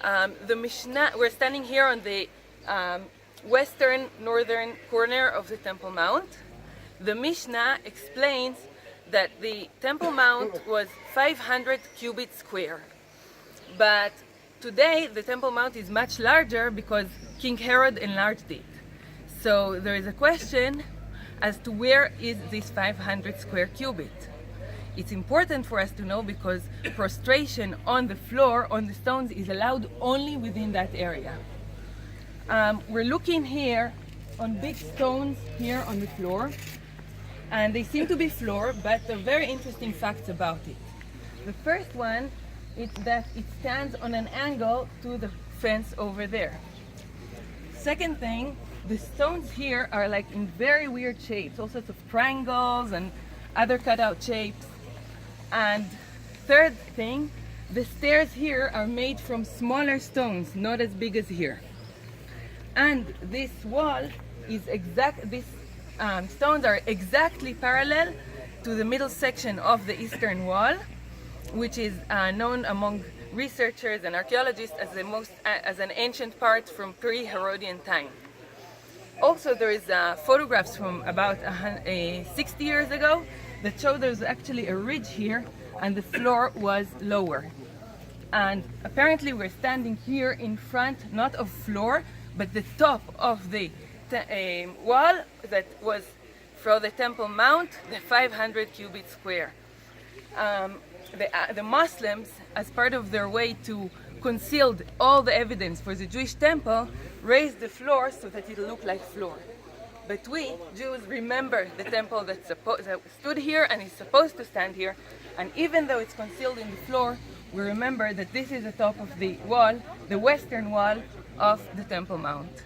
The Mishnah, we're standing here on the western northern corner of the Temple Mount. The Mishnah explains that the Temple Mount was 500 cubits square. But today the Temple Mount is much larger because King Herod enlarged it. So there is a question as to where is this 500 square cubit. It's important for us to know because prostration on the floor, on the stones, is allowed only within that area. We're looking here on big stones here on the floor, and they seem to be floor, but there are very interesting facts about it. The first one is that it stands on an angle to the fence over there. Second thing, the stones here are like in very weird shapes, all sorts of triangles and other cutout shapes. And third thing, the stairs here are made from smaller stones, not as big as here. And this wall is these stones are exactly parallel to the middle section of the eastern wall, which is known among researchers and archaeologists as an ancient part from Pre Herodian time. Also, there is photographs from about 60 years ago that show there's actually a ridge here and the floor was lower. And apparently we're standing here in front, not of floor, but the top of the wall that was for the Temple Mount, the 500 cubit square. The Muslims, as part of their way to conceal all the evidence for the Jewish temple, raised the floor so that it looked like floor. But we, Jews, remember the temple that stood here and is supposed to stand here, and even though it's concealed in the floor, we remember that this is the top of the wall, the western wall of the Temple Mount.